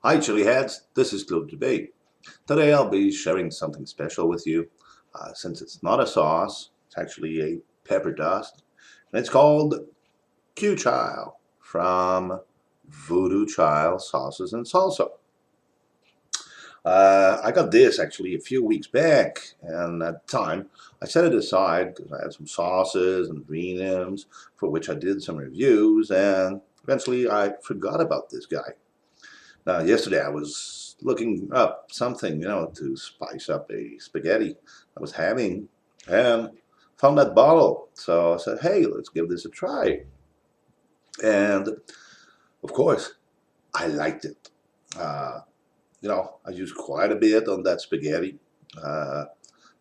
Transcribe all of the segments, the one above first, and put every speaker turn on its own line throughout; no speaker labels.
Hi Chili Heads, this is Globe Debate. Today I'll be sharing something special with you. Since it's not a sauce, it's actually a pepper dust. And it's called Q-Chile from Voodoo Chile Sauces and Salsa. I got this actually a few weeks back, and at the time I set it aside because I had some sauces and greenums for which I did some reviews, and eventually I forgot about this guy. Yesterday I was looking up something, to spice up a spaghetti I was having, and found that bottle. So I said, hey, let's give this a try. And of course, I liked it. Uh, I used quite a bit on that spaghetti. Uh,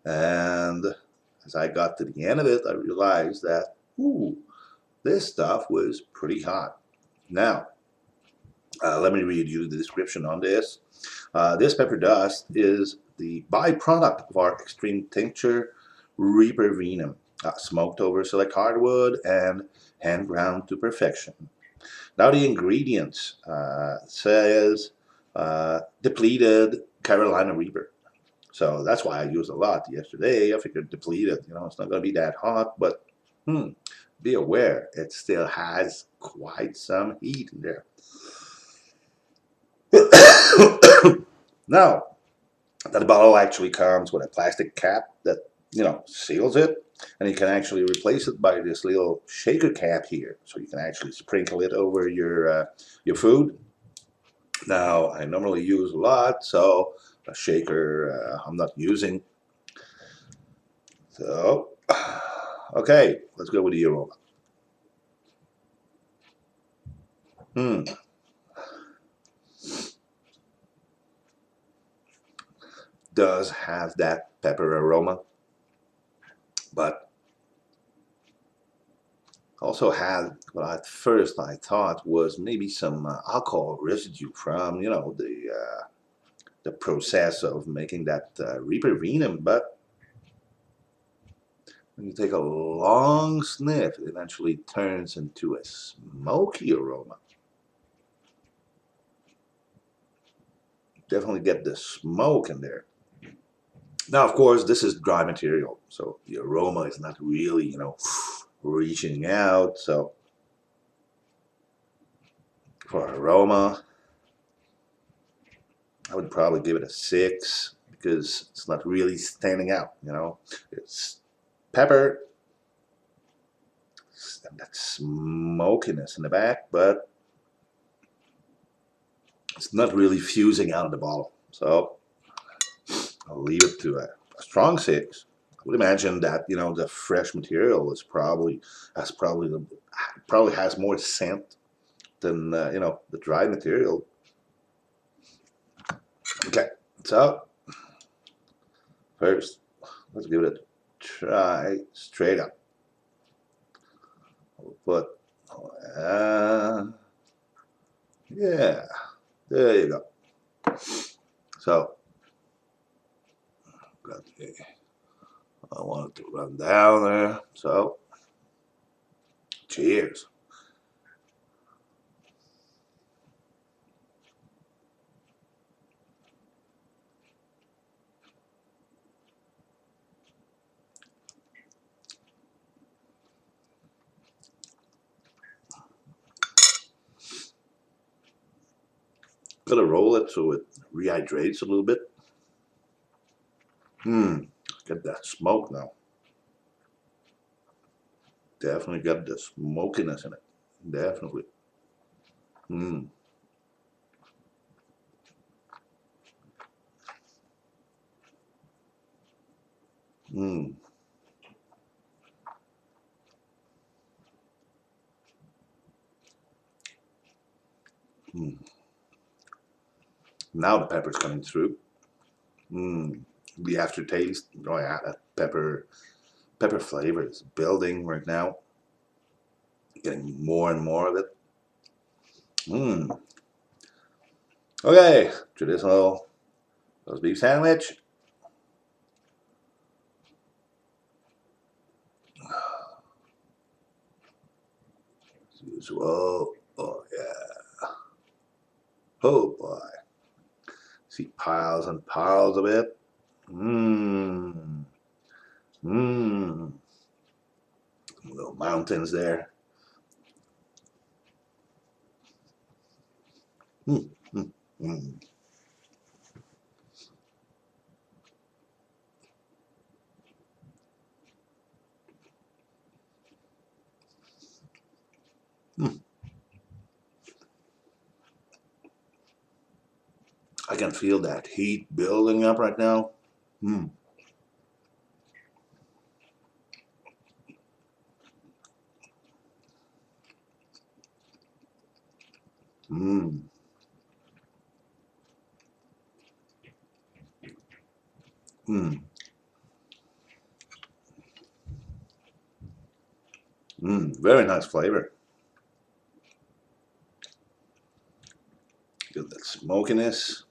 and as I got to the end of it, I realized that, ooh, this stuff was pretty hot. Now, let me read you the description on this. This pepper dust is the byproduct of our extreme tincture Reaper venum, smoked over select hardwood and hand ground to perfection. Now the ingredients says depleted Carolina Reaper. So that's why I used a lot yesterday. I figured depleted, it's not going to be that hot, but be aware it still has quite some heat in there. Now, that bottle actually comes with a plastic cap that, seals it. And you can actually replace it by this little shaker cap here. So you can actually sprinkle it over your food. Now, I normally use a lot, so a shaker I'm not using. So, okay, let's go with the aroma. Hmm. Does have that pepper aroma, but also had what at first I thought was maybe some alcohol residue from the process of making that Reaper venum. But when you take a long sniff, it eventually turns into a smoky aroma. Definitely get the smoke in there. Now, of course, this is dry material, so the aroma is not really, reaching out. So for aroma, I would probably give it a 6 because it's not really standing out. It's pepper and that smokiness in the back, but it's not really fusing out of the bottle. So I'll leave it to a strong 6. I would imagine that the fresh material is probably has more scent than the dry material. Okay, so first let's give it a try straight up. We'll put yeah, there you go. So I want it to run down there. So cheers. Gotta roll it so it rehydrates a little bit. Get that smoke now. Definitely got the smokiness in it. Definitely. Mmm. Mmm. Mmm. Now the pepper's coming through. Mmm. The aftertaste. Oh yeah, that pepper flavor is building right now. Getting more and more of it. Mmm. Okay, traditional roast beef sandwich. As usual. Oh yeah. Oh boy. See piles and piles of it. Mmm. Mmm. Little mountains there. Mmm. Mmm. Mmm. Mm. I can feel that heat building up right now. Mm. Mm. Mm. Mm. Very nice flavor. Get that smokiness,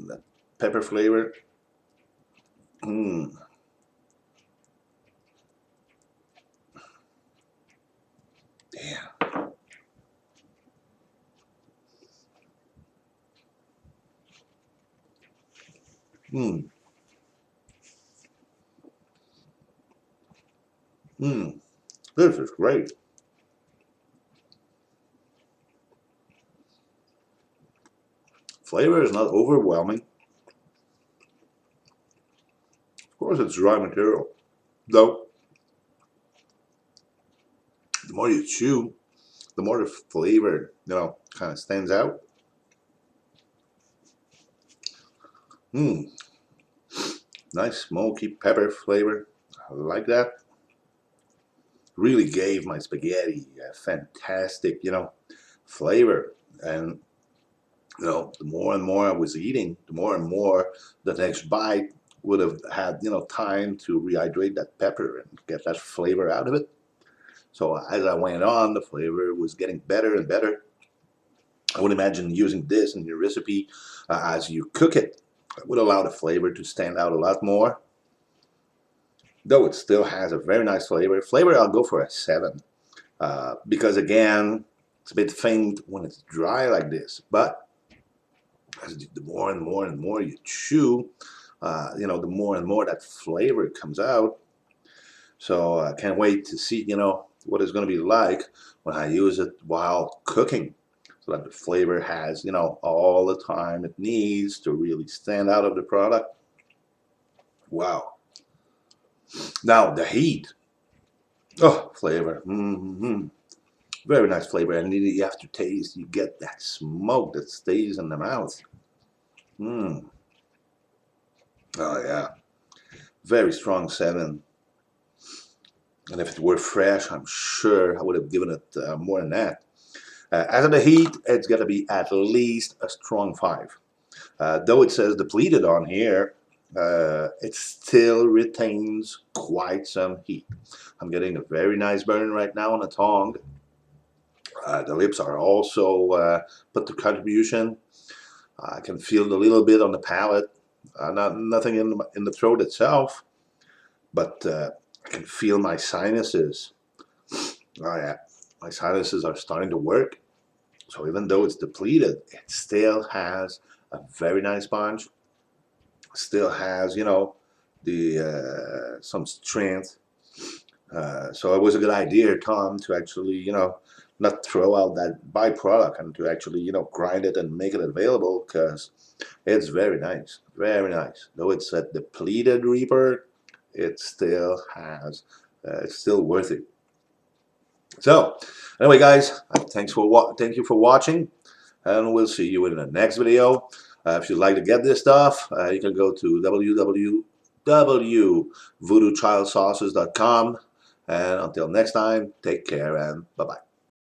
that pepper flavor. Mm. Damn. Mm. Mm. This is great. Flavor is not overwhelming. Of course, it's dry material. Though, the more you chew, the more the flavor, kind of stands out. Mm. Nice smoky pepper flavor. I like that. Really gave my spaghetti a fantastic, flavor. And, the more and more I was eating, the more and more the next bite would have had, time to rehydrate that pepper and get that flavor out of it. So as I went on, the flavor was getting better and better. I would imagine using this in your recipe as you cook it. It would allow the flavor to stand out a lot more. Though it still has a very nice flavor. Flavor, I'll go for a 7. Because again, it's a bit faint when it's dry like this. But as the more and more and more you chew, the more and more that flavor comes out. So I can't wait to see, what it's going to be like when I use it while cooking. So that the flavor has, all the time it needs to really stand out of the product. Wow. Now the heat. Oh, flavor. Mm-hmm. Very nice flavor. And in the aftertaste, you get that smoke that stays in the mouth. Mm. Oh, yeah. Very strong 7. And if it were fresh, I'm sure I would have given it more than that. As of the heat, it's got to be at least a strong 5. Though it says depleted on here, it still retains quite some heat. I'm getting a very nice burn right now on the tongue. The lips are also put to contribution. I can feel a little bit on the palate. Nothing in the throat itself, but I can feel my sinuses. Oh yeah, my sinuses are starting to work. So even though it's depleted, it still has a very nice punch. Still has, the some strength. So it was a good idea, Tom, to actually, not throw out that byproduct and to actually, grind it and make it available because it's very nice, very nice. Though it's a depleted Reaper, it still has, it's still worth it. So anyway, guys, thank you for watching, and we'll see you in the next video. If you'd like to get this stuff, you can go to www.voodoochilesauces.com. And until next time, take care and bye-bye.